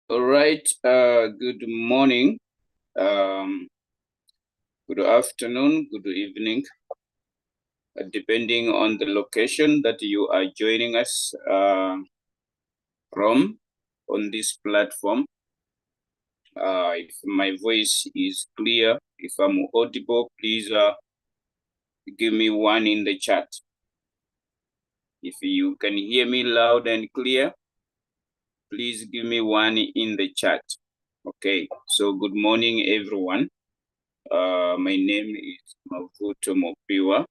All right. Good morning. Good afternoon. Good evening. Depending on the location that you are joining us from on this platform. If my voice is clear, if I'm audible, please give me one in the chat. If you can hear me loud and clear, please give me one in the chat. Okay. So good morning, everyone. My name is Mavuto Mopiwa,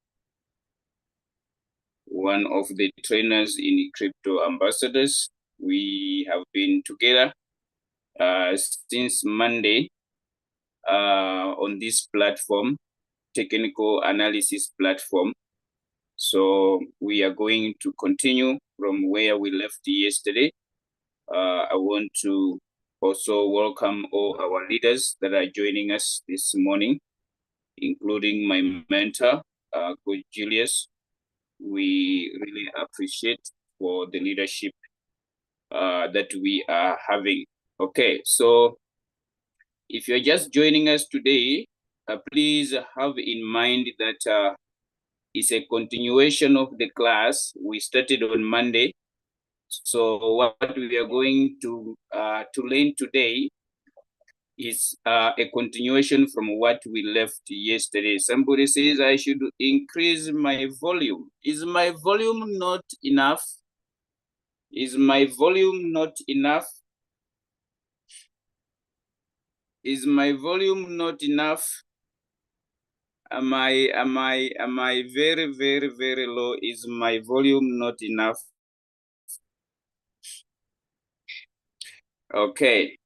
one of the trainers in Crypto Ambassadors. We have been together since Monday on this platform, technical analysis platform. So we are going to continue from where we left yesterday. I want to also welcome all our leaders that are joining us this morning, including my mentor, Coach Julius. We really appreciate for the leadership that we are having. Okay, so if you're just joining us today, please have in mind that it's a continuation of the class we started on Monday. So what we are going to learn today is a continuation from what we left yesterday. Somebody says I should increase my volume. Is my volume not enough? Is my volume not enough? Is my volume not enough? Am I very, very, very low? Is my volume not enough? Okay.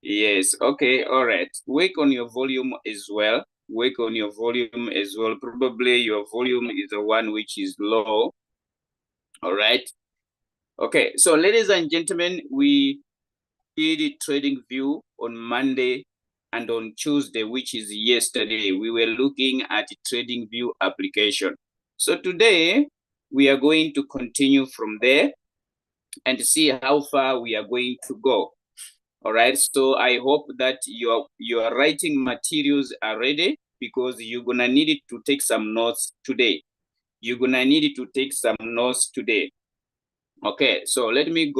Yes. Okay. All right. Work on your volume as well. Work on your volume as well. Probably your volume is the one which is low. All right. Okay. So, ladies and gentlemen, we did a trading view on Monday and on Tuesday, which is yesterday. We were looking at trading view application. So today we are going to continue from there and see how far we are going to go. All right. So I hope that your writing materials are ready, because you're gonna need it to take some notes today. You're gonna need it to take some notes today. Okay. So let me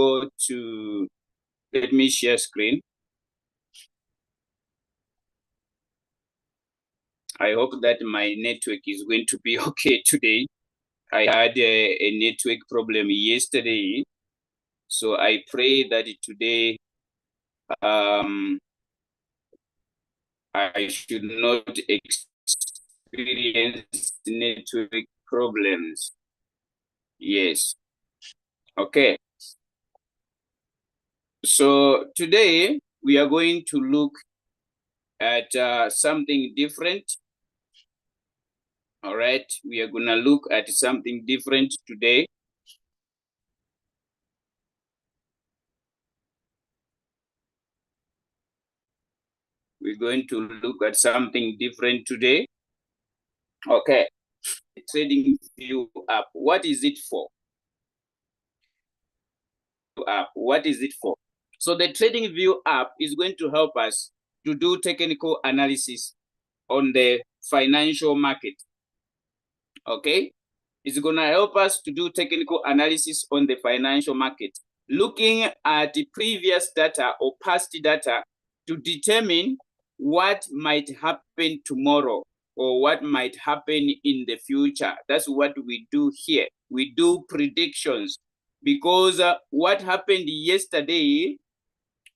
share screen. I hope that my network is going to be okay today. I had a network problem yesterday, so I pray that today I should not experience network problems. Yes. Okay. So today we are going to look at something different. All right. We are going to look at something different today. We're going to look at something different today. Okay. Trading view app. What is it for? What is it for? So the trading view app is going to help us to do technical analysis on the financial market. Okay. It's going to help us to do technical analysis on the financial market, looking at the previous data or past data to determine what might happen tomorrow or what might happen in the future. That's what we do here. We do predictions, because what happened yesterday,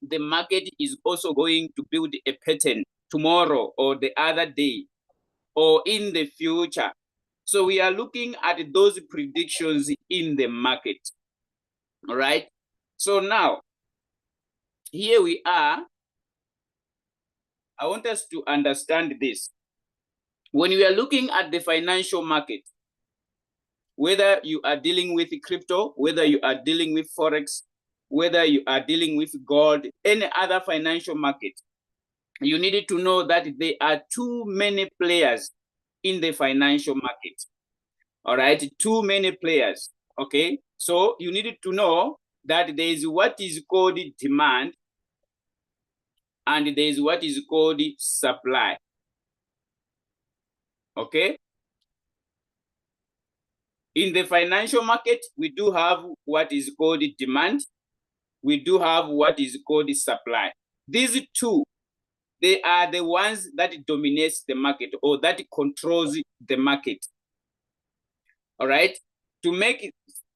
the market is also going to build a pattern tomorrow or the other day or in the future. So we are looking at those predictions in the market. All right. So now, here we are. I want us to understand this. When we are looking at the financial market, whether you are dealing with crypto, whether you are dealing with Forex, whether you are dealing with gold, any other financial market, you needed to know that there are too many players in the financial market. All right, too many players. Okay, so you needed to know that there is what is called demand and there is what is called supply. Okay. In the financial market, we do have what is called demand. We do have what is called supply. These two, they are the ones that dominates the market or that controls the market. All right. To make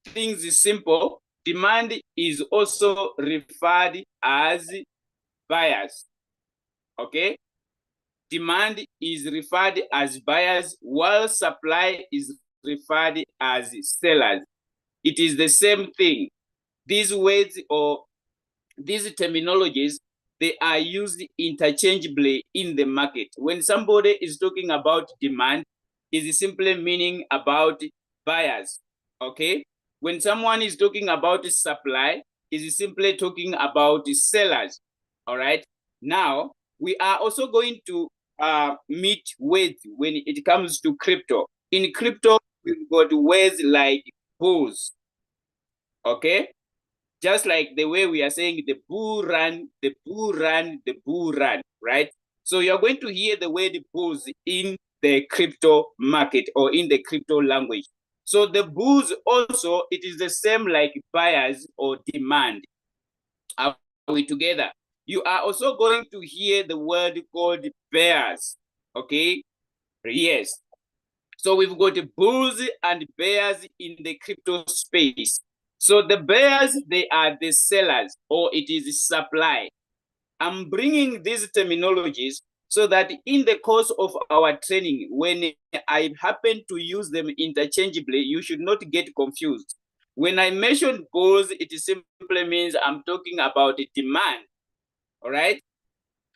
things simple, demand is also referred as buyers. Okay. Demand is referred as buyers, while supply is referred as sellers. It is the same thing. These words or these terminologies, they are used interchangeably in the market. When somebody is talking about demand, it is simply meaning about buyers. Okay. When someone is talking about supply, it is simply talking about sellers. All right. Now, we are also going to meet with when it comes to crypto. In crypto, we've got words like bulls. Okay. Just like the way we are saying the bull run, the bull run, the bull run, right? So you're going to hear the word bulls in the crypto market or in the crypto language. So the bulls also, it is the same like buyers or demand. Are we together? You are also going to hear the word called bears. Okay. Yes. So we've got bulls and bears in the crypto space. So the bears, they are the sellers, or it is supply. I'm bringing these terminologies so that in the course of our training, when I happen to use them interchangeably, you should not get confused. When I mention bulls, it simply means I'm talking about demand. All right.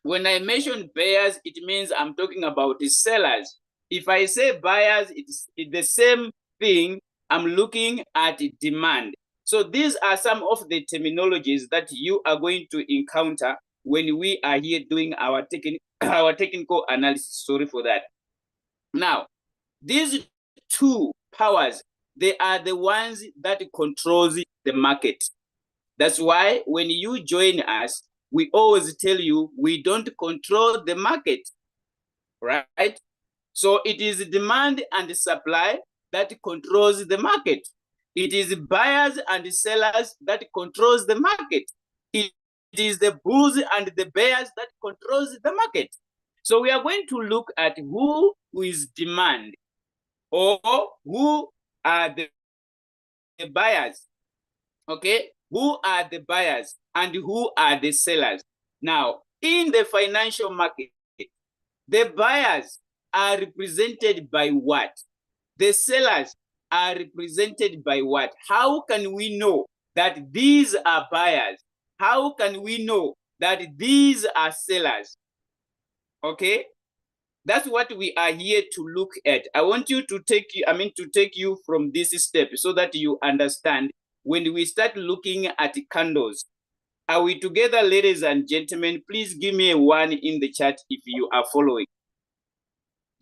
When I mention bears, it means I'm talking about the sellers. If I say buyers, it's the same thing. I'm looking at demand. So these are some of the terminologies that you are going to encounter when we are here doing our technical analysis. Sorry for that. Now, these two powers, they are the ones that controls the market. That's why when you join us, we always tell you we don't control the market, right? So it is demand and supply that controls the market. It is buyers and sellers that controls the market. It is the bulls and the bears that controls the market. So we are going to look at who is demand or who are the buyers. Okay, who are the buyers and who are the sellers? Now, in the financial market, the buyers are represented by what? The sellers are represented by what? How can we know that these are buyers? How can we know that these are sellers? Okay, that's what we are here to look at. I want you to take you from this step so that you understand when we start looking at candles. Are we together, ladies and gentlemen? Please give me a 1 in the chat if you are following.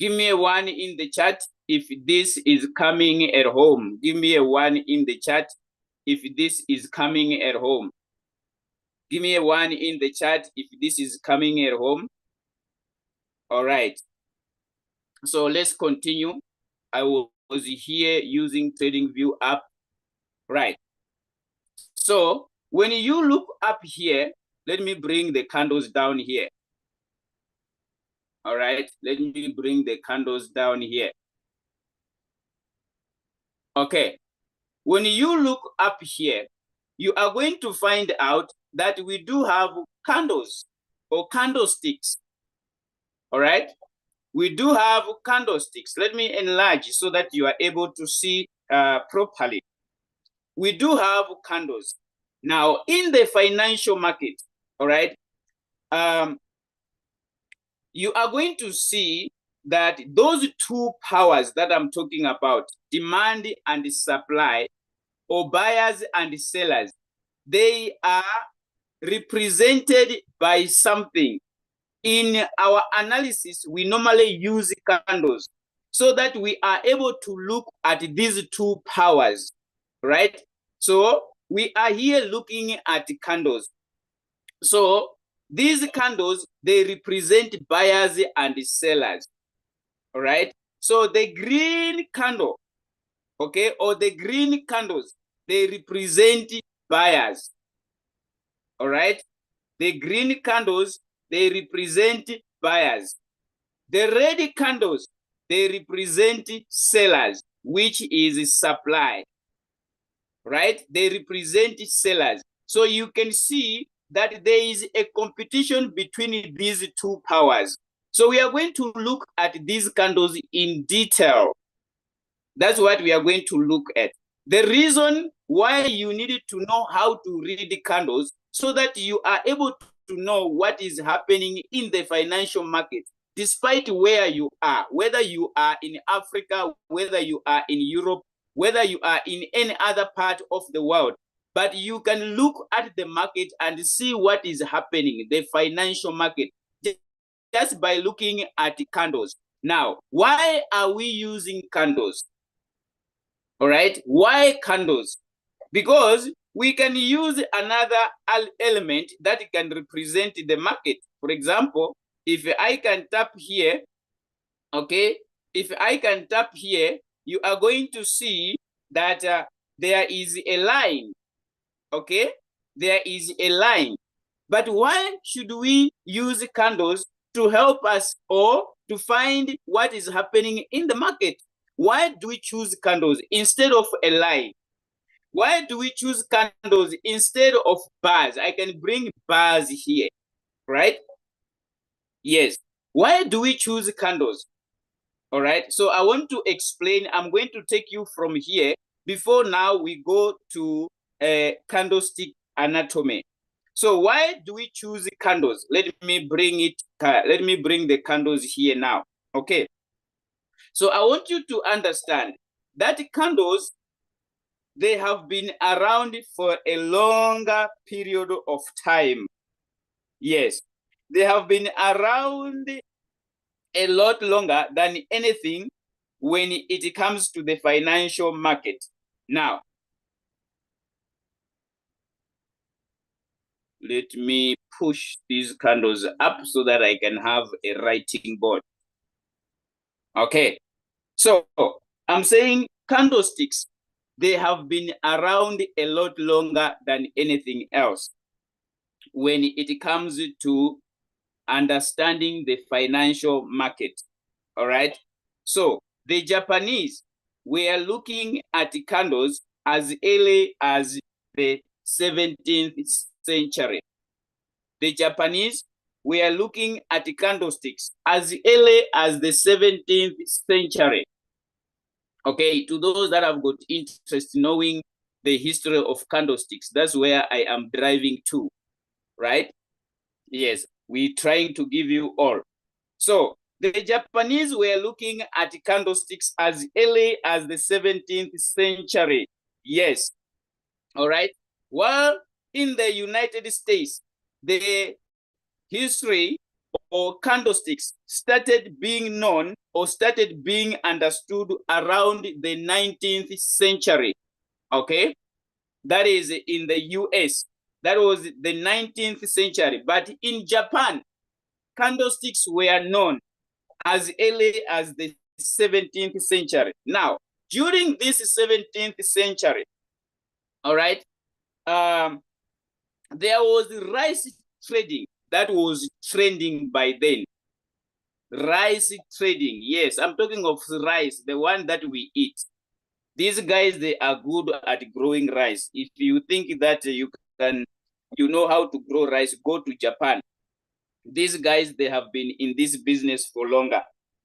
Give me a 1 in the chat if this is coming at home. Give me a 1 in the chat if this is coming at home. Give me a 1 in the chat if this is coming at home. All right. So let's continue. I was here using TradingView app. Right. So when you look up here, let me bring the candles down here. All right. Let me bring the candles down here. Okay. When you look up here, you are going to find out that we do have candles or candlesticks. All right. We do have candlesticks. Let me enlarge so that you are able to see properly. We do have candles. Now, in the financial market, all right, you are going to see that those two powers that I'm talking about, demand and supply, or buyers and sellers, they are represented by something. In our analysis, we normally use candles so that we are able to look at these two powers, right? So we are here looking at candles. So These candles, they represent buyers and sellers. All right. So the green candle, okay, or the green candles, they represent buyers. All right. The green candles, they represent buyers. The red candles, they represent sellers, which is supply. Right? They represent sellers. So you can see that there is a competition between these two powers. So we are going to look at these candles in detail. That's what we are going to look at. The reason why you need to know how to read the candles so that you are able to know what is happening in the financial market, despite where you are, whether you are in Africa, whether you are in Europe, whether you are in any other part of the world. But you can look at the market and see what is happening, the financial market, just by looking at the candles. Now, why are we using candles? All right, why candles? Because we can use another element that can represent the market. For example, if I can tap here, okay, if I can tap here, you are going to see that there is a line, okay? There is a line. But why should we use candles to help us or to find what is happening in the market? Why do we choose candles instead of a line? Why do we choose candles instead of bars? I can bring bars here, right? Yes. Why do we choose candles? All right. So I want to explain. I'm going to take you from here. Before now, we go to candlestick anatomy. So why do we choose candles? Let me bring it. Let me bring the candles here now. Okay. So I want you to understand that candles, they have been around for a longer period of time. Yes, they have been around a lot longer than anything when it comes to the financial market. Now, let me push these candles up so that I can have a writing board. Okay, so I'm saying candlesticks, they have been around a lot longer than anything else when it comes to understanding the financial market. All right. So the Japanese were looking at candles as early as the 17th century. The Japanese were looking at candlesticks as early as the 17th century. Okay, to those that have got interest in knowing the history of candlesticks, that's where I am driving to, right? Yes, we're trying to give you all. So the Japanese were looking at candlesticks as early as the 17th century. Yes. All right. Well, in the United States, the history or candlesticks started being known or started being understood around the 19th century. Okay. That is in the US. That was the 19th century. But in Japan, candlesticks were known as early as the 17th century. Now, during this 17th century, all right, there was rice trading that was trending by then. Rice trading, yes, I'm talking of rice, the one that we eat. These guys, they are good at growing rice. If you think that you know how to grow rice, go to Japan. These guys, they have been in this business for longer.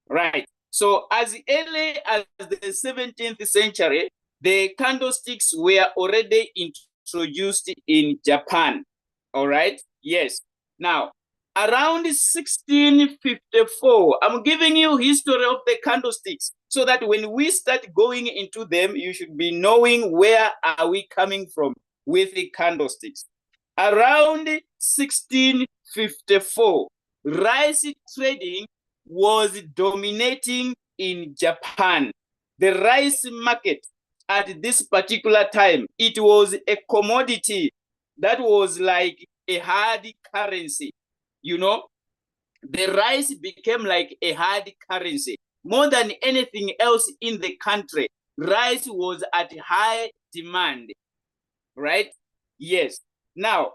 Right. So as early as the 17th century, the candlesticks were already introduced in Japan. All right. Yes. Now, around 1654, I'm giving you history of the candlesticks so that when we start going into them, you should be knowing where are we coming from with the candlesticks. Around 1654, rice trading was dominating in Japan. The rice market at this particular time, it was a commodity that was like a hard currency. you know, the rice became like a hard currency. More than anything else in the country, rice was at high demand, right? Yes. Now,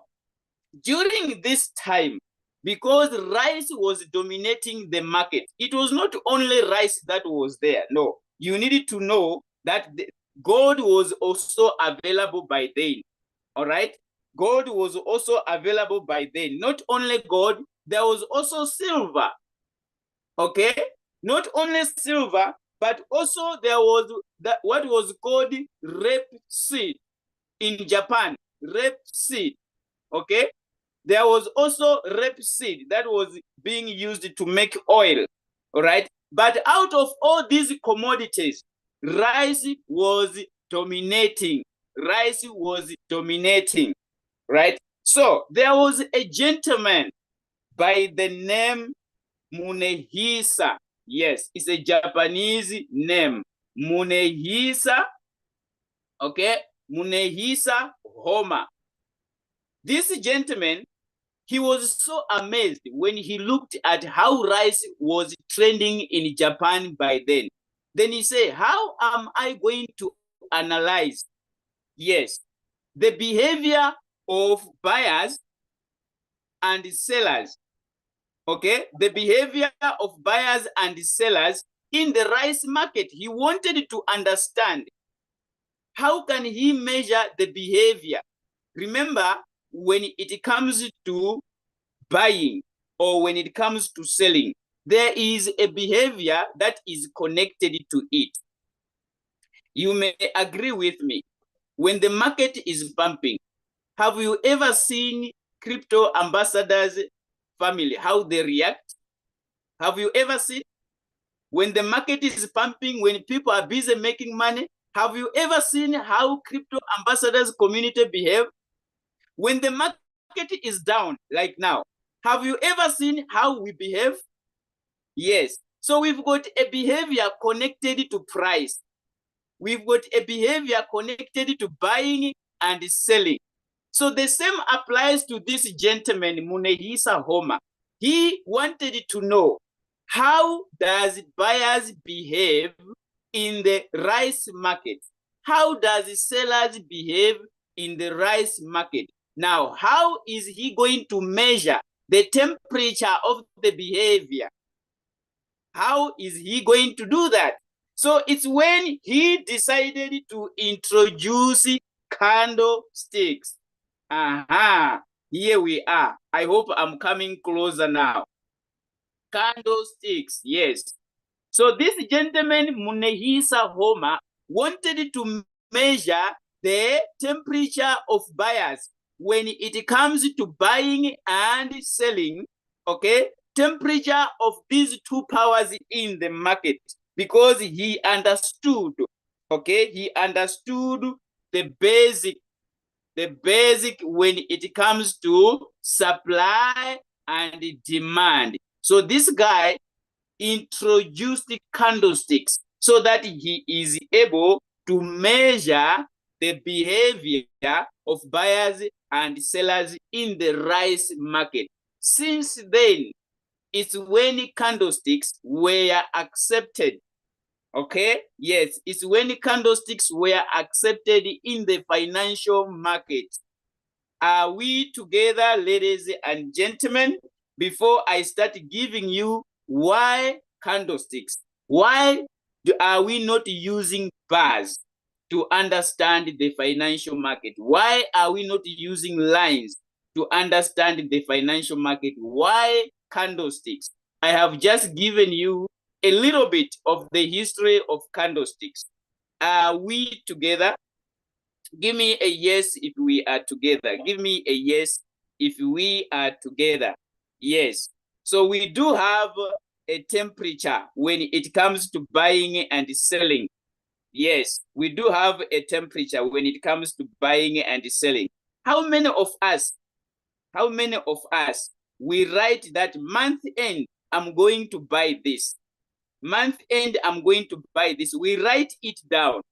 during this time, because rice was dominating the market, it was not only rice that was there. No, you needed to know that gold was also available by then. All right. Gold was also available by then. Not only gold, there was also silver. Okay. Not only silver, but also there was what was called rapeseed in Japan. Rapeseed. Okay. There was also rapeseed that was being used to make oil. All right. But out of all these commodities, rice was dominating. Rice was dominating, right? So there was a gentleman by the name Munehisa. Yes, it's a Japanese name. Munehisa, okay? Munehisa Homa. This gentleman, he was so amazed when he looked at how rice was trending in Japan by then. Then he said, how am I going to analyze, yes, the behavior of buyers and sellers, okay? The behavior of buyers and sellers in the rice market. He wanted to understand how can he measure the behavior. Remember, when it comes to buying or when it comes to selling, there is a behavior that is connected to it. You may agree with me. When the market is pumping, have you ever seen crypto ambassadors family, how they react? Have you ever seen when the market is pumping, when people are busy making money? Have you ever seen how crypto ambassadors community behave? When the market is down, like now, have you ever seen how we behave? Yes. So we've got a behavior connected to price. We've got a behavior connected to buying and selling. So the same applies to this gentleman, Munehisa Homa. He wanted to know, how does buyers behave in the rice market? How does sellers behave in the rice market? Now, how is he going to measure the temperature of the behavior? How is he going to do that? So it's when he decided to introduce candlesticks. Aha, here we are. I hope I'm coming closer now. Candlesticks, yes. So this gentleman, Munehisa Homa, wanted to measure the temperature of buyers when it comes to buying and selling, okay? Temperature of these two powers in the market, because he understood, okay? He understood the basic when it comes to supply and demand. So this guy introduced the candlesticks so that he is able to measure the behavior of buyers and sellers in the rice market. Since then, it's when candlesticks were accepted. Okay, yes, it's when candlesticks were accepted in the financial market. Are we together, ladies and gentlemen? Before I start giving you why candlesticks, why are we not using bars to understand the financial market? Why are we not using lines to understand the financial market? Why candlesticks? I have just given you a little bit of the history of candlesticks. Are we together? Give me a yes if we are together. Give me a yes if we are together. Yes. So we do have a temperature when it comes to buying and selling. Yes, we do have a temperature when it comes to buying and selling. How many of us, we write that month end, I'm going to buy this. Month end, I'm going to buy this. We write it down.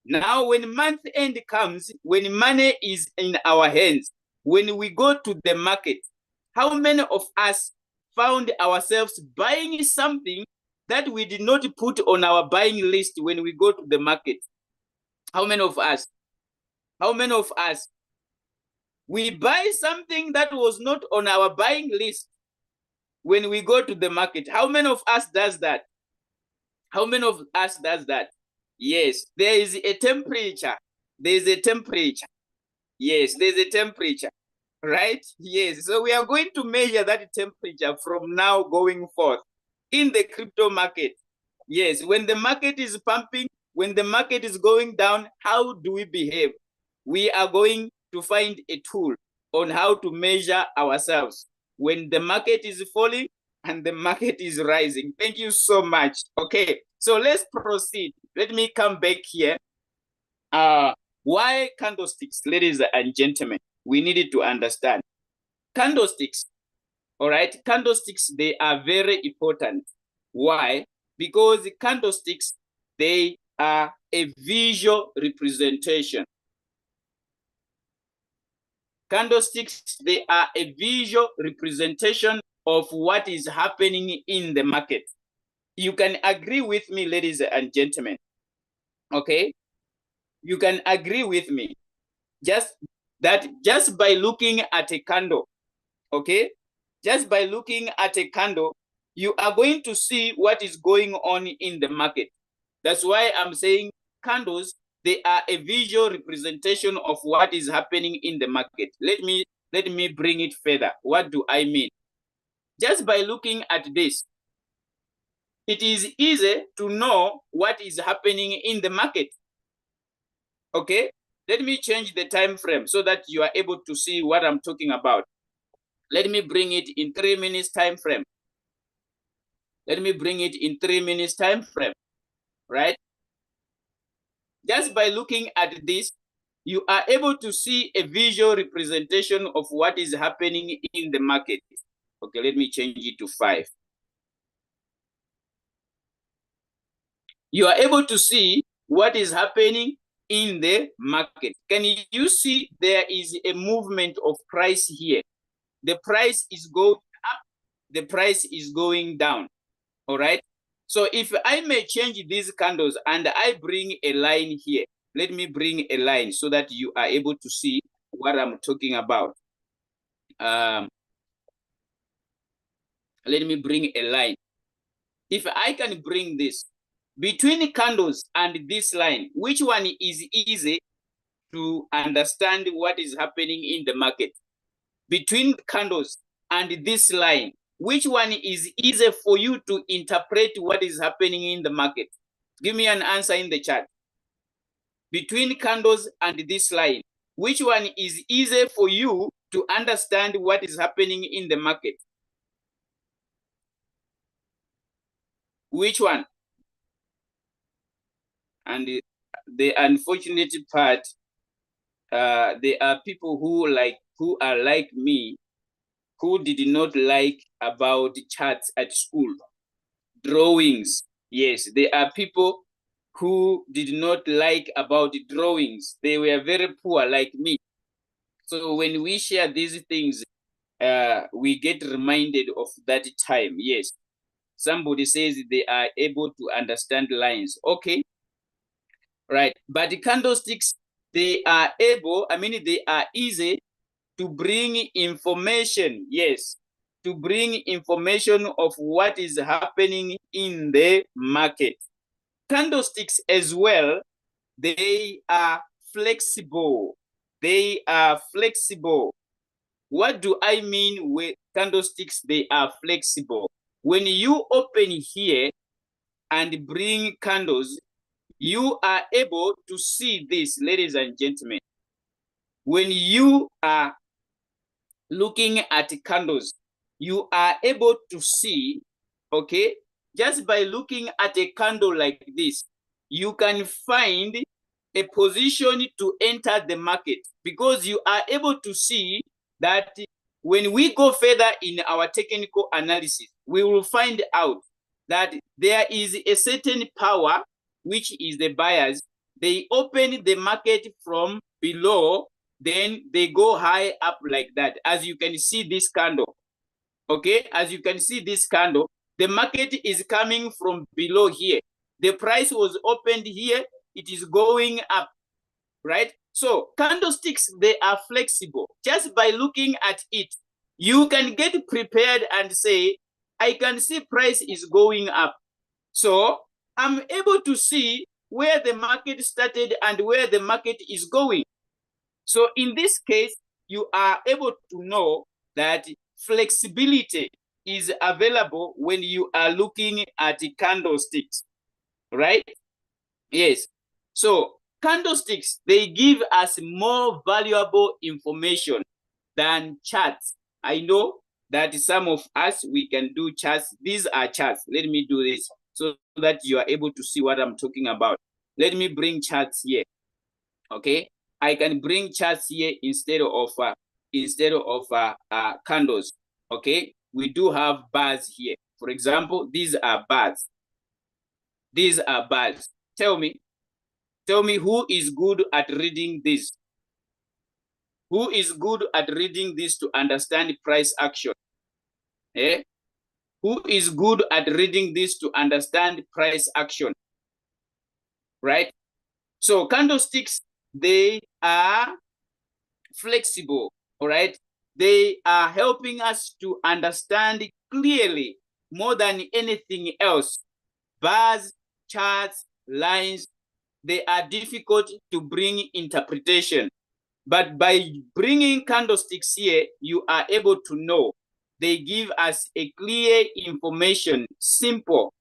Now, when month end comes, when money is in our hands, when we go to the market, How many of us found ourselves buying something that we did not put on our buying list when we go to the market? How many of us? How many of us? We buy something that was not on our buying list when we go to the market. How many of us does that? How many of us does that? Yes, there is a temperature. There is a temperature. Yes, there's a temperature, right? Yes, so we are going to measure that temperature from now going forth in the crypto market. Yes, when the market is pumping, when the market is going down, how do we behave? We are going to find a tool on how to measure ourselves when the market is falling and the market is rising. Thank you so much. Okay, so let's proceed. Let me come back here. Why candlesticks, ladies and gentlemen? We needed to understand. Candlesticks, all right? Candlesticks, they are very important. Why? Because candlesticks, they are a visual representation. Candlesticks, they are a visual representation of what is happening in the market. You can agree with me, ladies and gentlemen. Okay? You can agree with me. Just by looking at a candle, okay? Just by looking at a candle, you are going to see what is going on in the market. That's why I'm saying candles, they are a visual representation of what is happening in the market. Let me bring it further. What do I mean? Just by looking at this, it is easy to know what is happening in the market. Okay? Let me change the time frame so that you are able to see what I'm talking about. Let me bring it in 3 minutes time frame. Let me bring it in 3 minutes time frame, right? Just by looking at this, you are able to see a visual representation of what is happening in the market. Okay, let me change it to 5. You are able to see what is happening in the market. Can you see there is a movement of price here? The price is going up, the price is going down, all right? So if I may change these candles and I bring a line here, let me bring a line so that you are able to see what I'm talking about. Let me bring a line. If I can bring this, between candles and this line, which one is easy to understand what is happening in the market? Between candles and this line, which one is easy for you to interpret what is happening in the market? Give me an answer in the chat. Between candles and this line, which one is easy for you to understand what is happening in the market? Which one? And the unfortunate part, there are people who are like me, who did not like about charts at school, drawings. Yes, there are people who did not like about drawings. They were very poor like me. So when we share these things, we get reminded of that time. Yes, somebody says they are able to understand lines. Okay, right. But the candlesticks, they are easy to bring information. Yes, to bring information of what is happening in the market. Candlesticks as well, they are flexible. They are flexible. What do I mean with candlesticks? They are flexible. When you open here and bring candles, you are able to see this, ladies and gentlemen. When you are looking at candles, you are able to see, okay, just by looking at a candle like this, you can find a position to enter the market, because you are able to see that when we go further in our technical analysis, we will find out that there is a certain power, which is the buyers. They open the market from below, then they go high up like that. As you can see this candle, Okay, as you can see this candle, the market is coming from below here. The price was opened here, it is going up, right? So candlesticks, they are flexible. Just by looking at it, you can get prepared and say, I can see price is going up. So I'm able to see where the market started and where the market is going. So in this case, you are able to know that flexibility is available when you are looking at candlesticks, right? Yes. So candlesticks, they give us more valuable information than charts. I know that some of us, we can do charts. These are charts. Let me do this so that you are able to see what I'm talking about. Let me bring charts here. Okay, I can bring charts here instead of candles. Okay, we do have bars here. For example, these are bars. These are bars. Tell me who is good at reading this? Who is good at reading this to understand price action? Eh? Who is good at reading this to understand price action? Right? So candlesticks, they are flexible, all right? They are helping us to understand clearly more than anything else. Bars, charts, lines, they are difficult to bring interpretation. But by bringing candlesticks here, you are able to know. They give us a clear information, simple,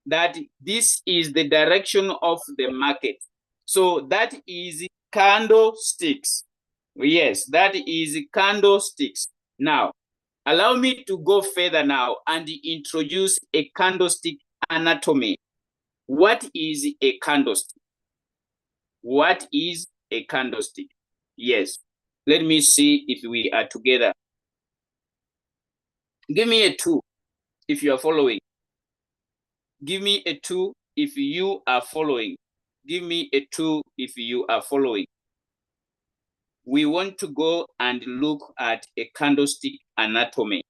that this is the direction of the market. So that is candlesticks. Yes, that is candlesticks. Now, allow me to go further now and introduce a candlestick anatomy. What is a candlestick? What is a candlestick? Yes, let me see if we are together. Give me a 2 if you are following. Give me a 2 if you are following. Give me a 2 if you are following. We want to go and look at a candlestick anatomy.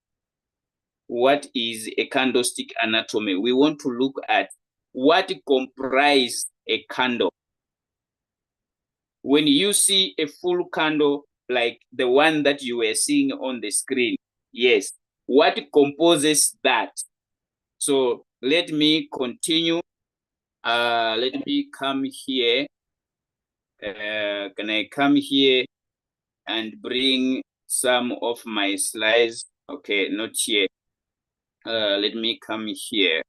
What is a candlestick anatomy? We want to look at what comprises a candle. When you see a full candle like the one that you were seeing on the screen, yes, what composes that? So let me continue. Let me come here. Can I come here and bring some of my slides? Okay, not here. Let me come here.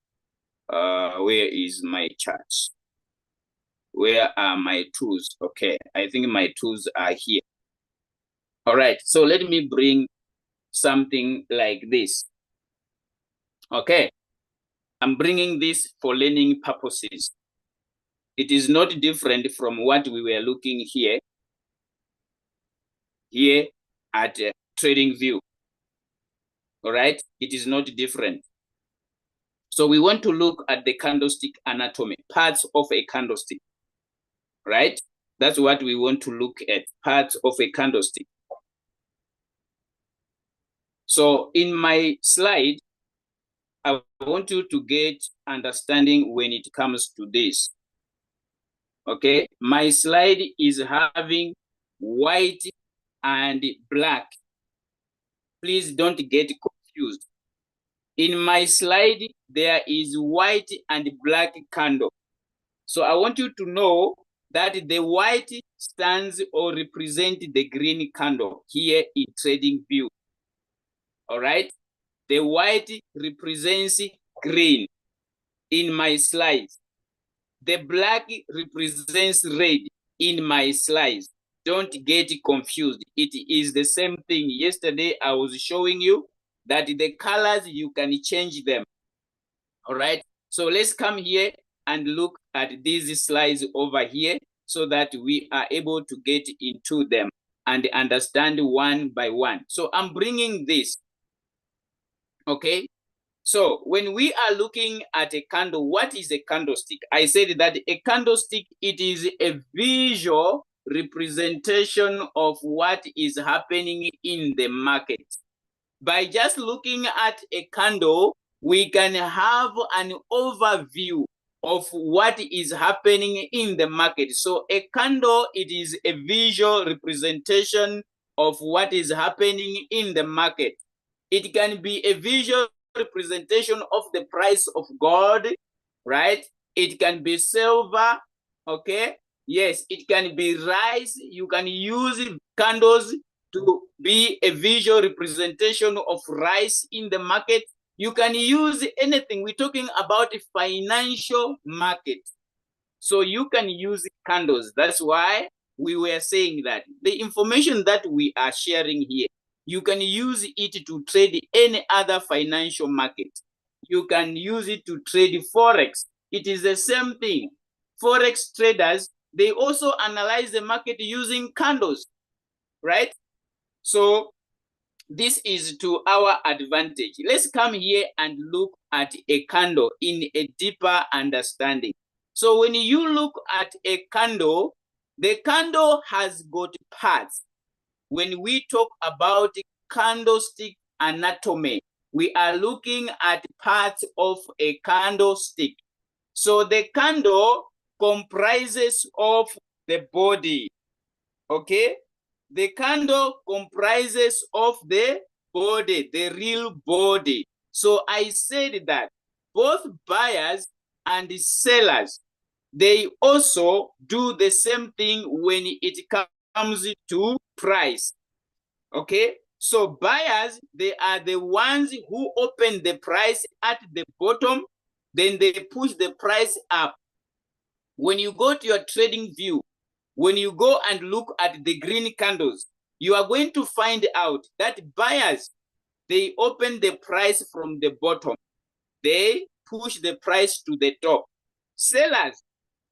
Where is my chart? Where are my tools? Okay, I think my tools are here. All right, so let me bring something like this. Okay, I'm bringing this for learning purposes. It is not different from what we were looking here at Trading View. All right, it is not different. So we want to look at the candlestick anatomy, parts of a candlestick, right? That's what we want to look at, parts of a candlestick. So in my slide, I want you to get understanding when it comes to this. Okay, my slide is having white and black. Please don't get confused. In my slide, there is white and black candle. So I want you to know that the white stands or represents the green candle here in Trading View. All right, the white represents green in my slides. The black represents red in my slides. Don't get confused. It is the same thing. Yesterday, I was showing you that the colors, you can change them. All right. So let's come here and look at these slides over here so that we are able to get into them and understand one by one. So I'm bringing this. Okay. So when we are looking at a candle, what is a candlestick? I said that a candlestick, it is a visual representation of what is happening in the market. By just looking at a candle, we can have an overview of what is happening in the market. So a candle, it is a visual representation of what is happening in the market. It can be a visual representation of the price of gold, right? It can be silver, okay? Yes, it can be rice. You can use candles to be a visual representation of rice in the market. You can use anything. We're talking about a financial market. So you can use candles. That's why we were saying that the information that we are sharing here, you can use it to trade any other financial market. You can use it to trade Forex. It is the same thing. Forex traders, they also analyze the market using candles, right? So this is to our advantage. Let's come here and look at a candle in a deeper understanding. So when you look at a candle, the candle has got parts. When we talk about candlestick anatomy, we are looking at parts of a candlestick. So the candle comprises of the body, okay? The candle comprises of the body, the real body. So I said that both buyers and the sellers, they also do the same thing when it comes to price, okay? So buyers, they are the ones who open the price at the bottom, then they push the price up. When you go to your trading view, when you go and look at the green candles, you are going to find out that buyers, they open the price from the bottom. They push the price to the top. Sellers,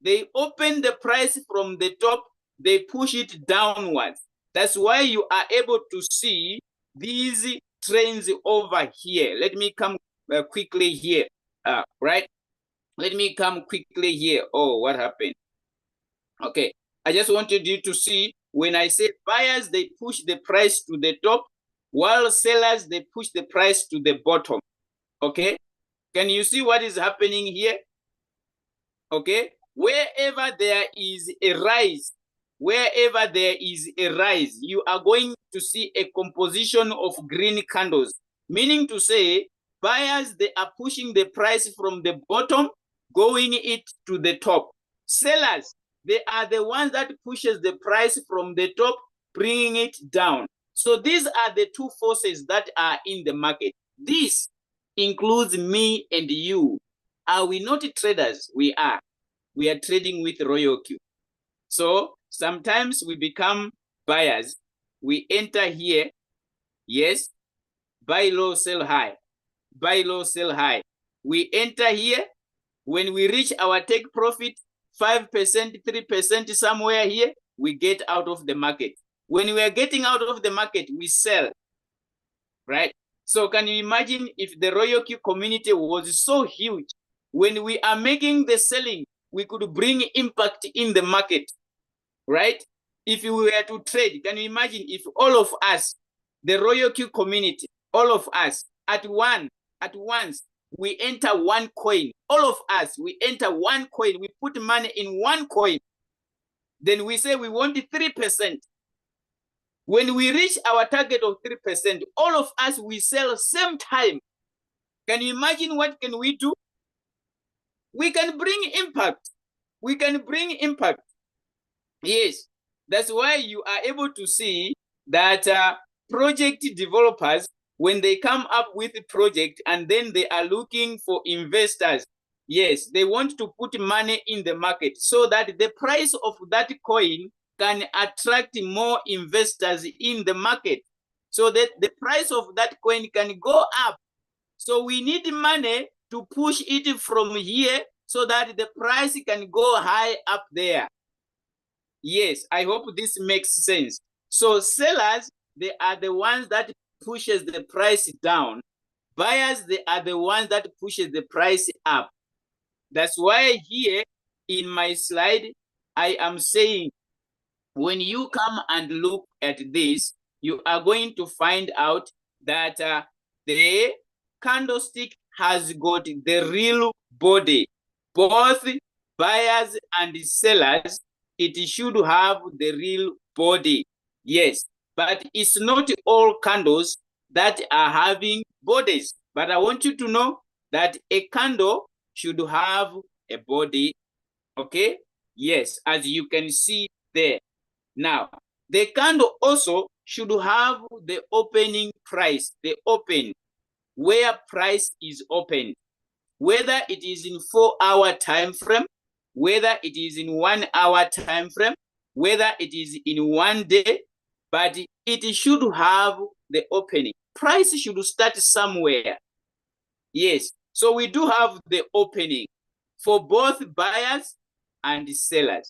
they open the price from the top. They push it downwards. That's why you are able to see these trends over here. Let me come quickly here, right? Let me come quickly here. Oh, what happened? Okay, I just wanted you to see when I say buyers, they push the price to the top, while sellers, they push the price to the bottom. Okay, can you see what is happening here? Okay, wherever there is a rise, wherever there is a rise, you are going to see a composition of green candles, meaning to say buyers, they are pushing the price from the bottom, going it to the top. Sellers, they are the ones that pushes the price from the top, bringing it down. So these are the two forces that are in the market. This includes me and you. Are we not traders? We are. We are trading with Royal Q. So sometimes we become buyers. We enter here. Yes. Buy low, sell high. Buy low, sell high. We enter here. When we reach our take profit, 5%, 3% somewhere here, we get out of the market. When we are getting out of the market, we sell, right? So can you imagine if the Royal Q community was so huge, when we are making the selling, we could bring impact in the market, right? If we were to trade, can you imagine if all of us, the Royal Q community, all of us at once, we enter one coin. All of us, we enter one coin. We put money in one coin. Then we say we want 3%. When we reach our target of 3%, all of us, we sell same time. Can you imagine what can we do? We can bring impact. We can bring impact. Yes, that's why you are able to see that project developers, when they come up with a project and then they are looking for investors, yes, they want to put money in the market so that the price of that coin can attract more investors in the market so that the price of that coin can go up. So we need money to push it from here so that the price can go high up there. Yes, I hope this makes sense. So sellers, they are the ones that pushes the price down. Buyers, they are the ones that pushes the price up. That's why here in my slide, I am saying, when you come and look at this, you are going to find out that the candlestick has got the real body. Both buyers and sellers, it should have the real body. Yes, but it's not all candles that are having bodies. But I want you to know that a candle should have a body. Okay? Yes, as you can see there. Now, the candle also should have the opening price, the open, where price is open, whether it is in 4-hour time frame, whether it is in 1-hour time frame, whether it is in 1 day, but it should have the opening. Price should start somewhere. Yes, so we do have the opening for both buyers and sellers.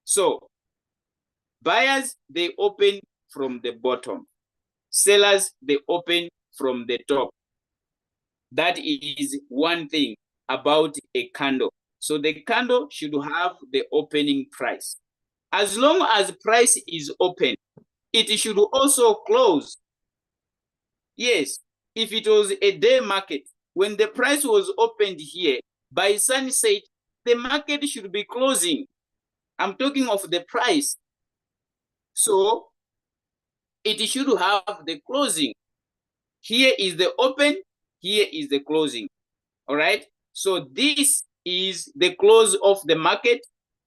So buyers, they open from the bottom. Sellers, they open from the top. That is one thing about a candle. So the candle should have the opening price. As long as price is open, it should also close. Yes, if it was a day market, when the price was opened here, by sunset, the market should be closing. I'm talking of the price. So it should have the closing. Here is the open, here is the closing. All right. So this is the close of the market.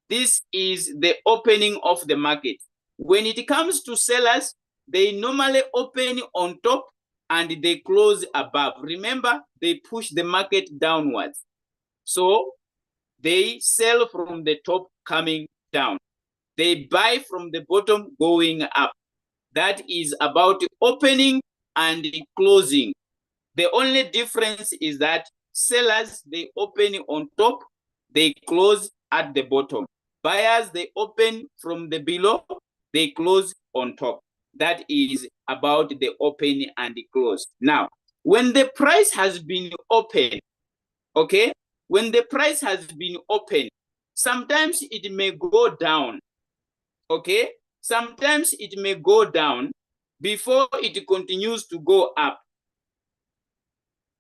This is the opening of the market. When it comes to sellers, they normally open on top and they close above. Remember, they push the market downwards. So they sell from the top coming down. They buy from the bottom going up. That is about opening and closing. The only difference is that sellers, they open on top, they close at the bottom. Buyers, they open from the below, they close on top. That is about the open and the close. Now, when the price has been open, okay, when the price has been open, sometimes it may go down, okay? Sometimes it may go down before it continues to go up.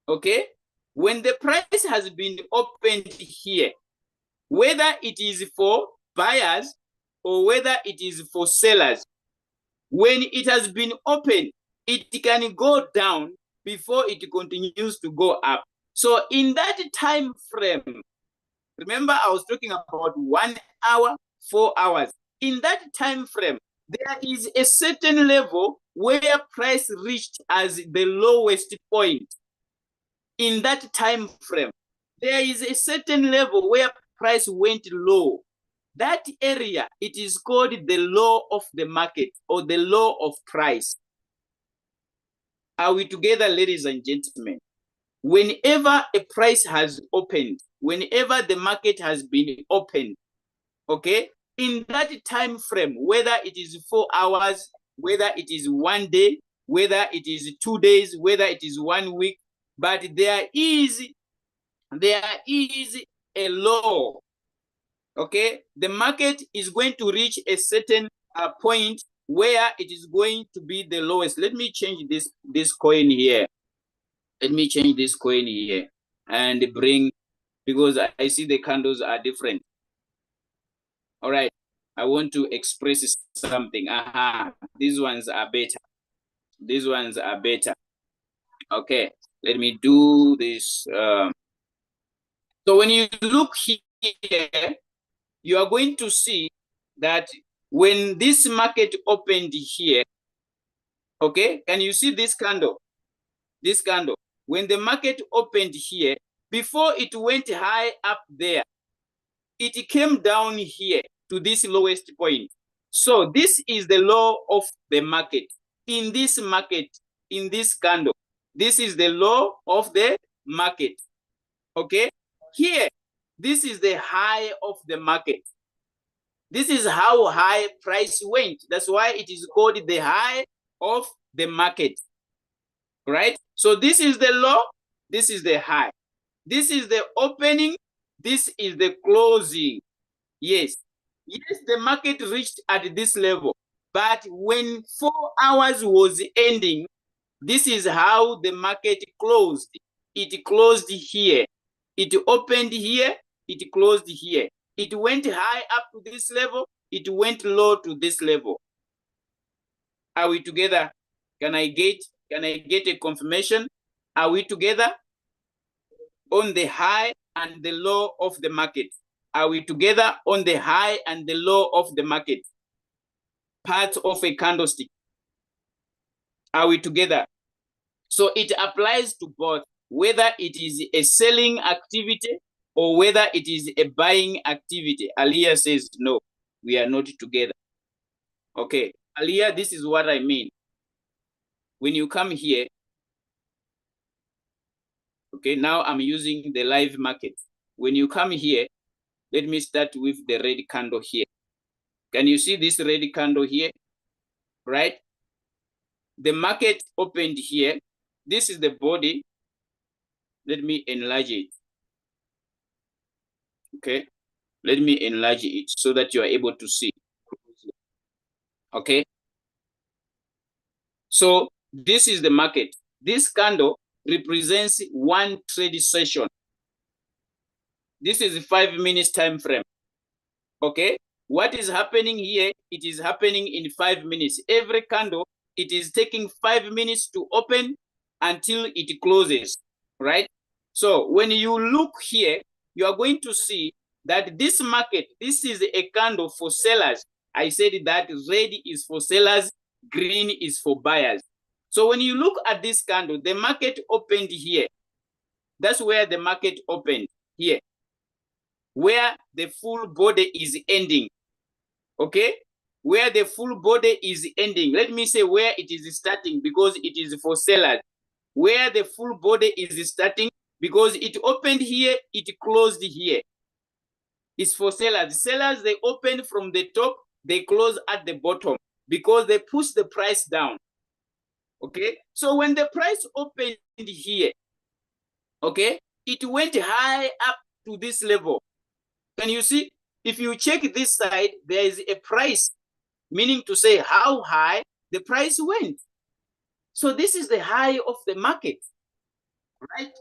Okay, when the price has been opened here, whether it is for buyers or whether it is for sellers, when it has been opened, it can go down before it continues to go up. So in that time frame, remember I was talking about 1 hour, 4 hours. In that time frame, there is a certain level where price reached as the lowest point. In that time frame, there is a certain level where price went low. That area, it is called the law of the market or the law of price. Are we together, ladies and gentlemen? Whenever a price has opened, whenever the market has been opened, okay, in that time frame, whether it is 4 hours, whether it is 1 day, whether it is 2 days, whether it is 1 week, but there is a law. Okay, the market is going to reach a certain point where it is going to be the lowest. Let me change this coin here. Let me change this coin here and bring, because I see the candles are different. All right, I want to express something. These ones are better. These ones are better. Okay, let me do this. So when you look here, you are going to see that when this market opened here, okay, can you see this candle? This candle. When the market opened here, before it went high up there, it came down here to this lowest point. So this is the law of the market. In this market, in this candle, this is the law of the market. Okay, here, this is the high of the market. This is how high price went. That's why it is called the high of the market, right? So this is the low, this is the high. This is the opening, this is the closing. Yes, yes, the market reached at this level, But when 4 hours was ending, this is how the market closed. It closed here. It opened here. It closed here. It went high up to this level. It went low to this level. Are we together? Can I get a confirmation? Are we together? On the high and the low of the market. Are we together on the high and the low of the market? Part of a candlestick. Are we together? So it applies to both, whether it is a selling activity or whether it is a buying activity. Aliyah says, no, we are not together. Okay, Aliyah, this is what I mean. When you come here, okay, now I'm using the live market. When you come here, let me start with the red candle here. Can you see this red candle here? Right? The market opened here. This is the body. Let me enlarge it. Okay. Let me enlarge it so that you are able to see. Okay. So this is the market. This candle represents one trade session. This is a 5 minutes time frame. Okay. What is happening here? It is happening in 5 minutes. Every candle, it is taking 5 minutes to open until it closes, right? So when you look here, you are going to see that this market, this is a candle for sellers. I said that red is for sellers, green is for buyers. So when you look at this candle, the market opened here. That's where the market opened, here, where the full body is ending. Okay, where the full body is ending. Let me say where it is starting because it is for sellers. Where the full body is starting because it opened here, it closed here. It's for sellers. Sellers, they open from the top, they close at the bottom because they push the price down. Okay, so when the price opened here, okay, it went high up to this level. Can you see? If you check this side, there is a price, meaning to say how high the price went. So this is the high of the market, right?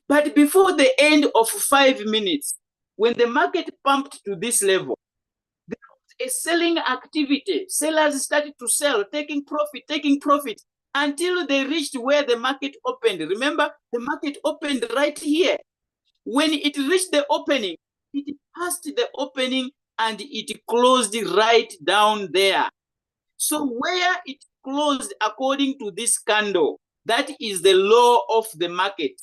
But before the end of 5 minutes, when the market pumped to this level, there was a selling activity. Sellers started to sell, taking profit, until they reached where the market opened. Remember, the market opened right here. When it reached the opening, it passed the opening and it closed right down there. So where it closed according to this candle, that is the low of the market.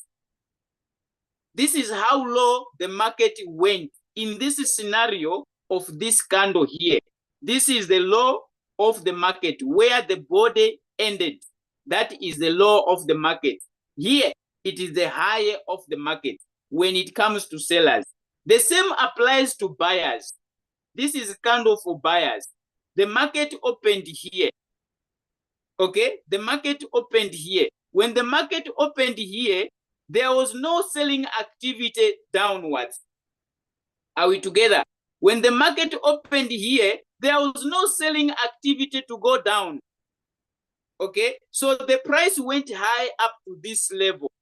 This is how low the market went in this scenario of this candle here. This is the low of the market where the body ended. That is the low of the market. Here, it is the high of the market when it comes to sellers. The same applies to buyers. This is a candle for buyers. The market opened here. Okay, the market opened here. When the market opened here, there was no selling activity downwards. Are we together? When the market opened here, there was no selling activity to go down. Okay, so the price went high up to this level.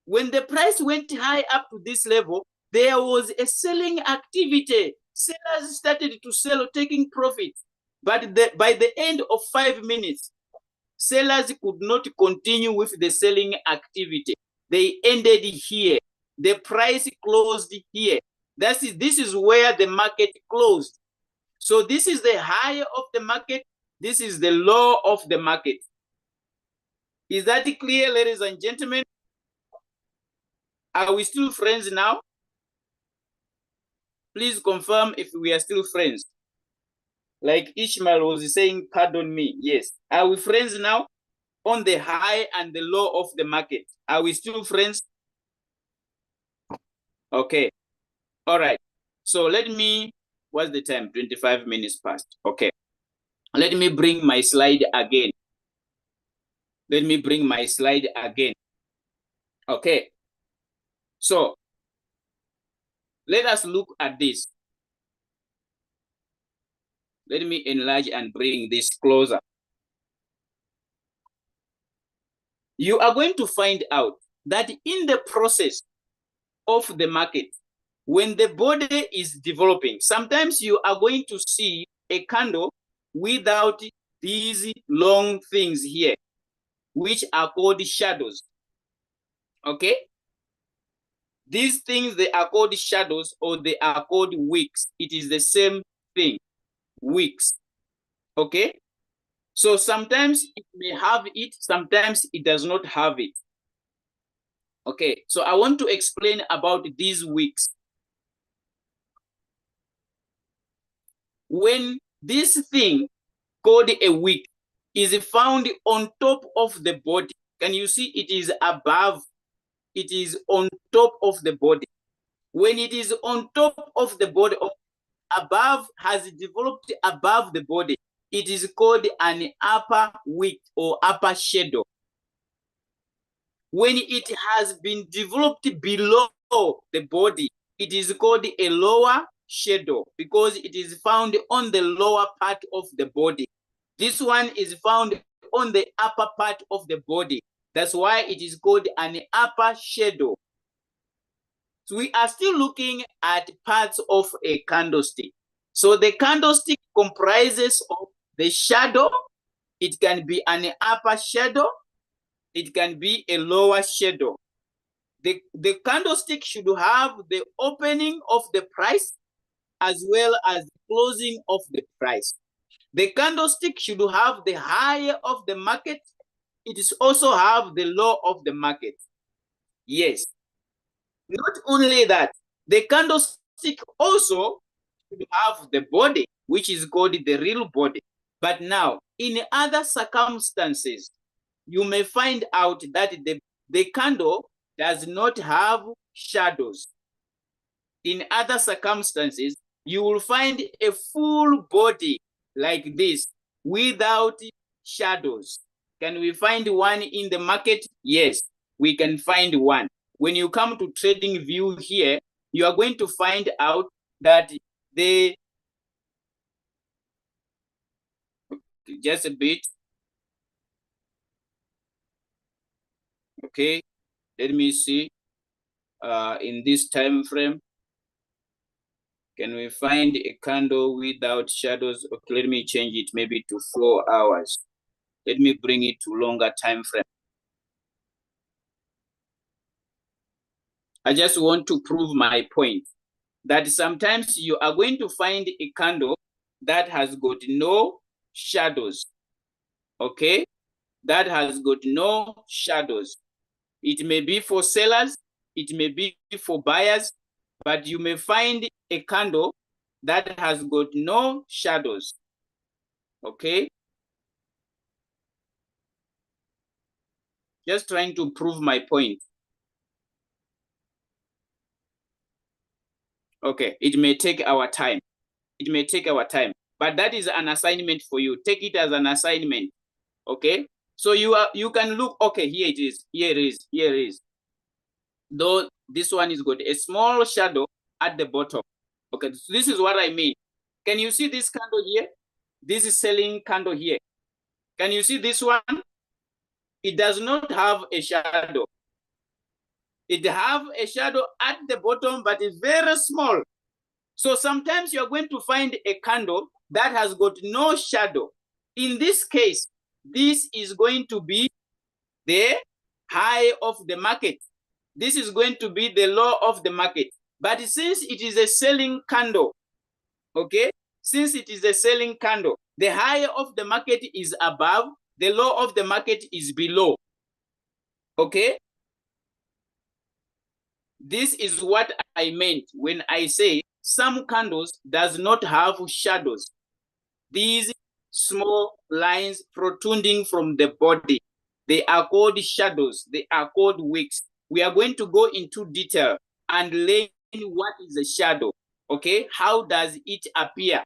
When the price went high up to this level, there was a selling activity. Sellers started to sell, taking profit. But by the end of 5 minutes, sellers could not continue with the selling activity. They ended here. The price closed here. This is where the market closed. So this is the high of the market. This is the low of the market. Is that clear, ladies and gentlemen? Are we still friends now? Please confirm if we are still friends. Like Ishmael was saying, pardon me. Yes. Are we friends now? On the high and the low of the market. Are we still friends? Okay. All right. So let me, what's the time? 25 minutes past. Okay. Let me bring my slide again. Let me bring my slide again. Okay. So let us look at this. Let me enlarge and bring this closer. You are going to find out that in the process of the market, when the body is developing, sometimes you are going to see a candle without these long things here, which are called shadows. Okay? These things, they are called shadows or they are called wicks. It is the same thing, wicks. Okay? So sometimes it may have it, sometimes it does not have it. Okay, so I want to explain about these wicks. When this thing called a wick is found on top of the body, can you see it is above? It is on top of the body. When it is on top of the body, above, has developed above the body, it is called an upper wick or upper shadow. When it has been developed below the body, it is called a lower shadow because it is found on the lower part of the body. This one is found on the upper part of the body. That's why it is called an upper shadow. So we are still looking at parts of a candlestick. So the candlestick comprises of the shadow. It can be an upper shadow. It can be a lower shadow. The candlestick should have the opening of the price as well as the closing of the price. The candlestick should have the high of the market. It is also have the low of the market. Yes. Not only that, the candlestick also should have the body, which is called the real body. But now, in other circumstances, you may find out that the candle does not have shadows. In other circumstances, you will find a full body like this without shadows. Can we find one in the market? Yes, we can find one. When you come to trading view here, you are going to find out that just a bit. Okay, let me see. In this time frame, can we find a candle without shadows? Okay, let me change it maybe to 4 hours. Let me bring it to longer time frame. I just want to prove my point that sometimes you are going to find a candle that has got no shadows. Okay, that has got no shadows. It may be for sellers, it may be for buyers, but you may find a candle that has got no shadows. Okay, just trying to prove my point. Okay, it may take our time. It may take our time, but that is an assignment for you. Take it as an assignment. Okay, so you can look. Okay, here it is. Here it is. Here it is. Though this one is good, a small shadow at the bottom. Okay, so this is what I mean. Can you see this candle here? This is selling candle here. Can you see this one? It does not have a shadow. It have a shadow at the bottom, but it's very small. So sometimes you're going to find a candle that has got no shadow. In this case, this is going to be the high of the market. This is going to be the low of the market. But since it is a selling candle, okay, since it is a selling candle, the high of the market is above, the low of the market is below. Okay? This is what I meant when I say some candles does not have shadows. These small lines protruding from the body, they are called shadows. They are called wicks. We are going to go into detail and learn what is a shadow. Okay, how does it appear?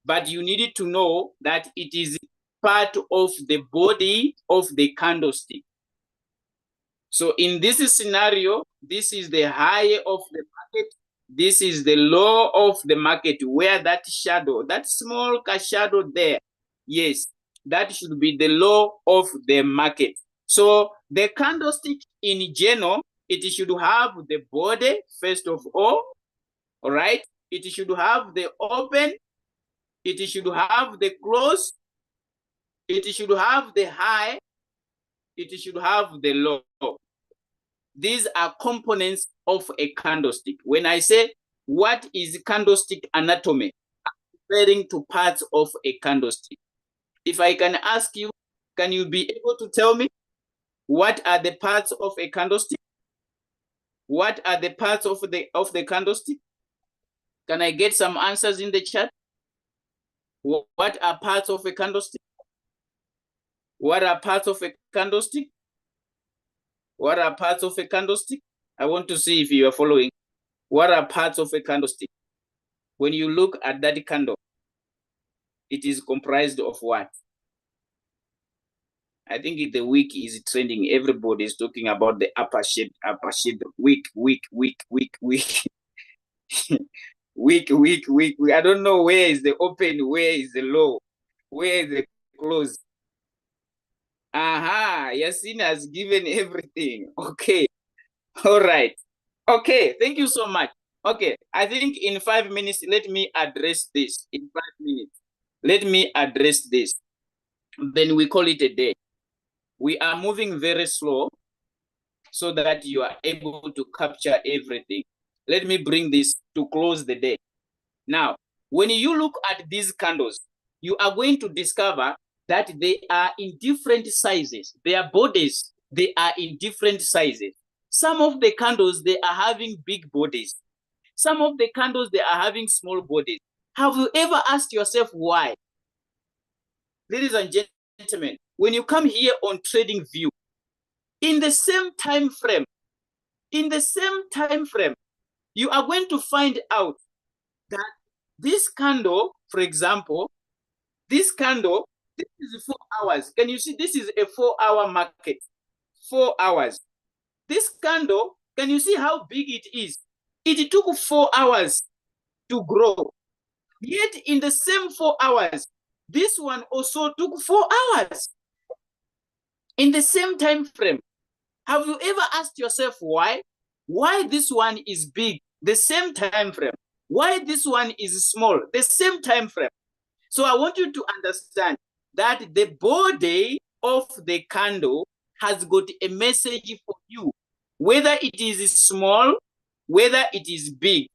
But you need to know that it is part of the body of the candlestick. So in this scenario, this is the high of the market. This is the law of the market, where that shadow, that small shadow there, yes, that should be the law of the market. So the candlestick in general, it should have the body, first of all right? It should have the open, it should have the close, it should have the high, it should have the low. These are components of a candlestick. When I say what is candlestick anatomy, I'm referring to parts of a candlestick. If I can ask you, can you be able to tell me what are the parts of a candlestick? What are the parts of the candlestick? Can I get some answers in the chat? What are parts of a candlestick? What are parts of a candlestick? What are parts of a candlestick? I want to see if you are following. What are parts of a candlestick? When you look at that candle, it is comprised of what? I think the wick is trending. Everybody is talking about the upper shade, wick. Wick. I don't know where is the open, where is the low, where is the close. Aha, Yasin has given everything. Okay, all right. Okay, thank you so much. Okay, I think in 5 minutes, let me address this. In 5 minutes, let me address this. Then we call it a day. We are moving very slow so that you are able to capture everything. Let me bring this to close the day. Now, when you look at these candles, you are going to discover that they are in different sizes. Their bodies, they are in different sizes. Some of the candles, they are having big bodies. Some of the candles, they are having small bodies. Have you ever asked yourself why? Ladies and gentlemen, when you come here on Trading View, in the same time frame, you are going to find out that this candle, for example, this candle, this is 4 hours. Can you see this is a 4-hour market? 4 hours. This candle, can you see how big it is? It took 4 hours to grow. Yet in the same 4 hours, this one also took 4 hours. In the same time frame. Have you ever asked yourself why? Why this one is big, the same time frame? Why this one is small, the same time frame? So I want you to understand that the body of the candle has got a message for you. Whether it is small, whether it is big,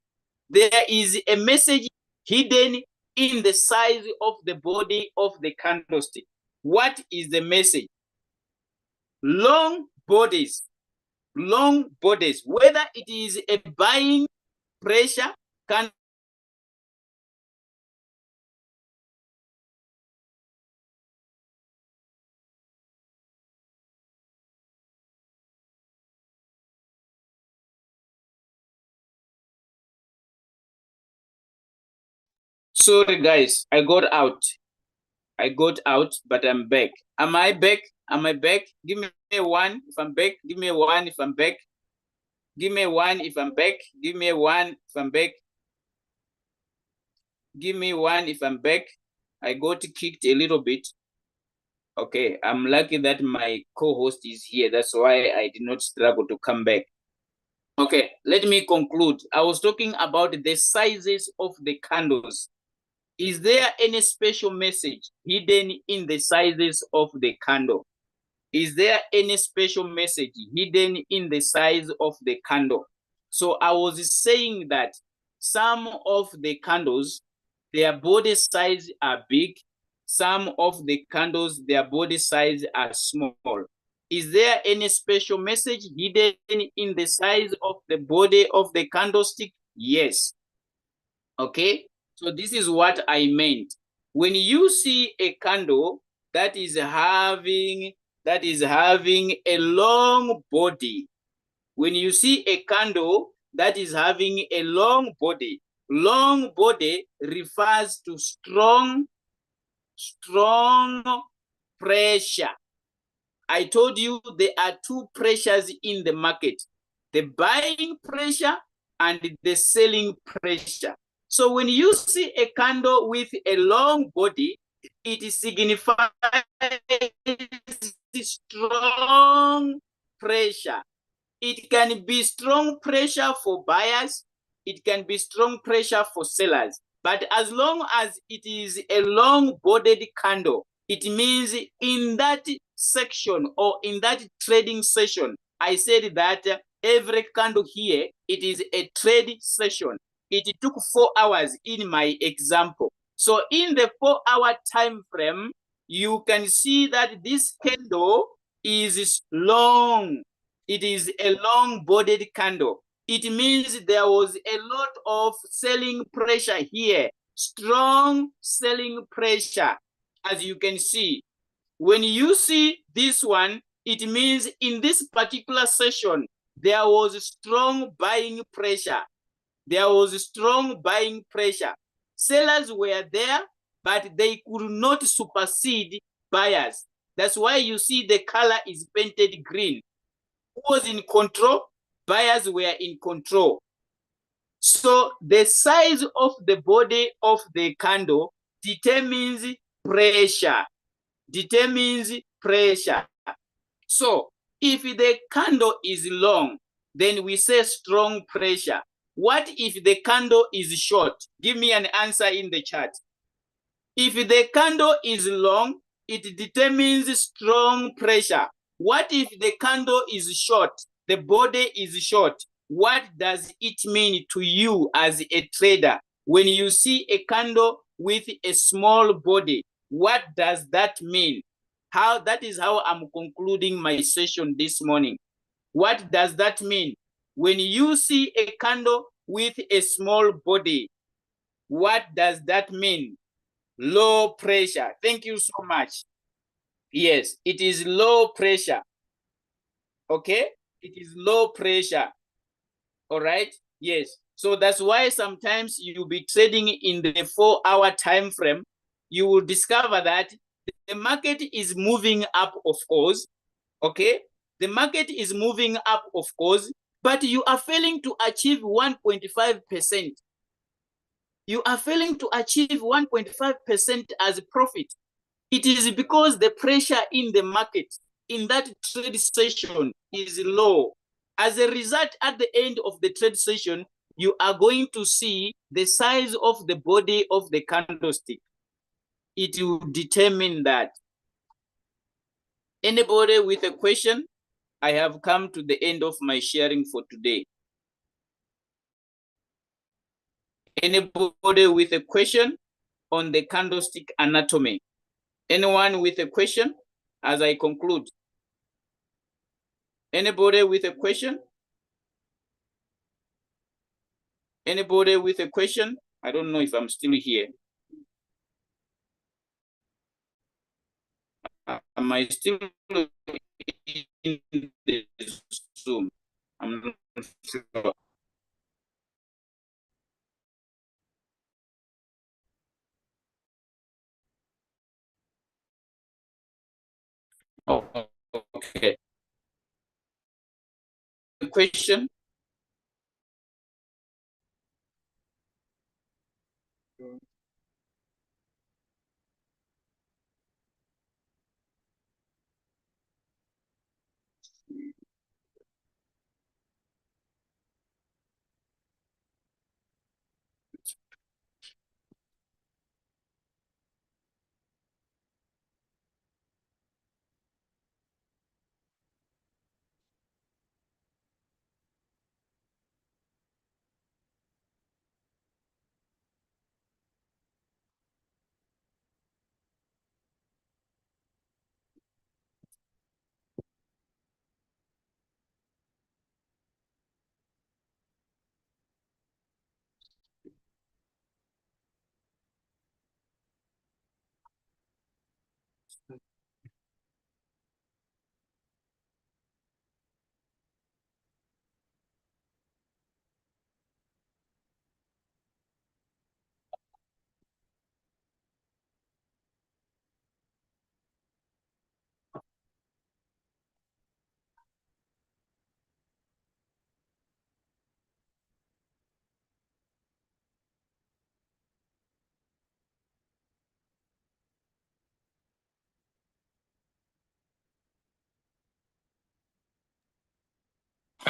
there is a message hidden in the size of the body of the candlestick. What is the message? Long bodies, whether it is a buying pressure, sorry guys, I got out, but I'm back. Am I back? Give me a 1 if I'm back. Give me a 1 if I'm back. Give me a 1 if I'm back. Give me a 1 if I'm back. Give me 1 if I'm back. I got kicked a little bit. Okay, I'm lucky that my co-host is here. That's why I did not struggle to come back. Okay, let me conclude. I was talking about the sizes of the candles. Is there any special message hidden in the sizes of the candle? Is there any special message hidden in the size of the candle? So I was saying that some of the candles, their body size are big. Some of the candles, their body size are small. Is there any special message hidden in the size of the body of the candlestick? Yes. Okay, so this is what I meant. When you see a candle that is having a long body, when you see a candle that is having a long body refers to strong pressure. I told you there are 2 pressures in the market, the buying pressure and the selling pressure. So when you see a candle with a long body, it signifies strong pressure. It can be strong pressure for buyers. It can be strong pressure for sellers. But as long as it is a long-bodied candle, it means in that section or in that trading session, I said that every candle here, it is a trade session. It took 4 hours in my example. So in the 4-hour time frame, you can see that this candle is long. It is a long-bodied candle. It means there was a lot of selling pressure here, strong selling pressure, as you can see. When you see this one, it means in this particular session, there was strong buying pressure. There was strong buying pressure. Sellers were there, but they could not supersede buyers. That's why you see the color is painted green. Who was in control? Buyers were in control. So the size of the body of the candle determines pressure. Determines pressure. So if the candle is long, then we say strong pressure. What if the candle is short? Give me an answer in the chat. If the candle is long, it determines strong pressure. What if the candle is short? The body is short. What does it mean to you as a trader? When you see a candle with a small body, what does that mean? That is how I'm concluding my session this morning. What does that mean? When you see a candle with a small body, what does that mean? Low pressure. Thank you so much. Yes, it is low pressure. Okay? It is low pressure. All right? Yes. So that's why sometimes you'll be trading in the 4-hour time frame. You will discover that the market is moving up, of course. Okay? The market is moving up, of course, but you are failing to achieve 1.5%. You are failing to achieve 1.5% as profit. It is because the pressure in the market in that trade session is low. As a result, at the end of the trade session, you are going to see the size of the body of the candlestick. It will determine that. Anybody with a question? I have come to the end of my sharing for today. Anybody with a question on the candlestick anatomy? Anyone with a question as I conclude? Anybody with a question? Anybody with a question? I don't know if I'm still here. Am I still in the Zoom? I'm not sure. Oh, okay. Question?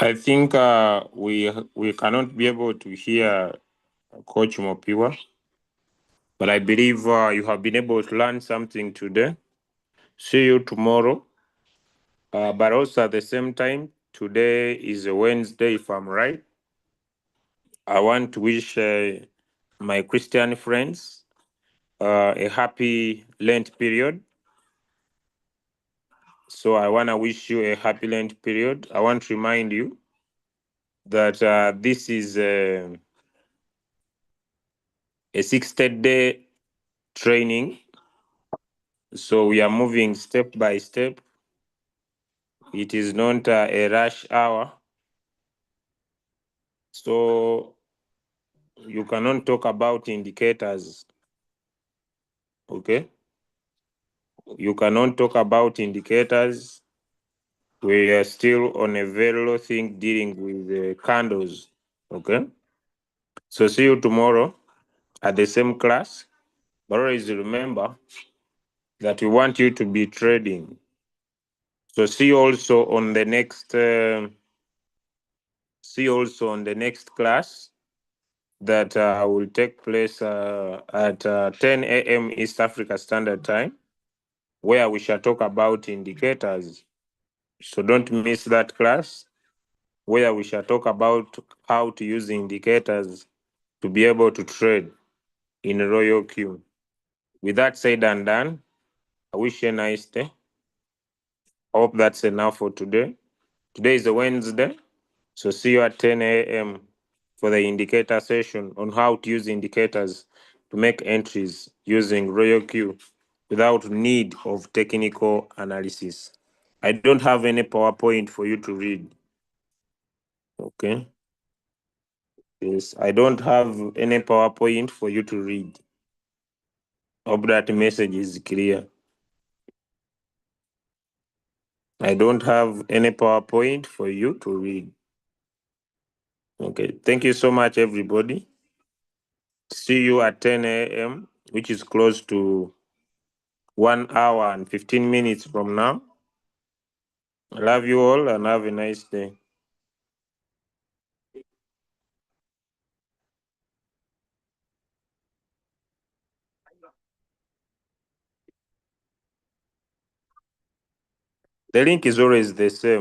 I think we cannot be able to hear Coach Mopiwa, but I believe you have been able to learn something today. See you tomorrow. But also at the same time, today is a Wednesday, if I'm right. I want to wish my Christian friends a happy Lent period. So I want to wish you a happy Lent period. I want to remind you that this is a 60-day training. So we are moving step by step. It is not a rush hour. So you cannot talk about indicators. Okay? You cannot talk about indicators. We are still on a very low thing dealing with the candles. Okay? So see you tomorrow at the same class. But always remember that we want you to be trading. So see you also on the next class that will take place at 10 a.m. East Africa Standard Time, where we shall talk about indicators. So don't miss that class, where we shall talk about how to use indicators to be able to trade in Royal Q. With that said and done, I wish you a nice day. I hope that's enough for today. Today is a Wednesday, so see you at 10 a.m. for the indicator session on how to use indicators to make entries using Royal Q without need of technical analysis. I don't have any PowerPoint for you to read. Okay. Yes, I don't have any PowerPoint for you to read. Hope that message is clear. I don't have any PowerPoint for you to read. Okay. Thank you so much, everybody. See you at 10 a.m., which is close to 1 hour and 15 minutes from now. I love you all and have a nice day. The link is always the same.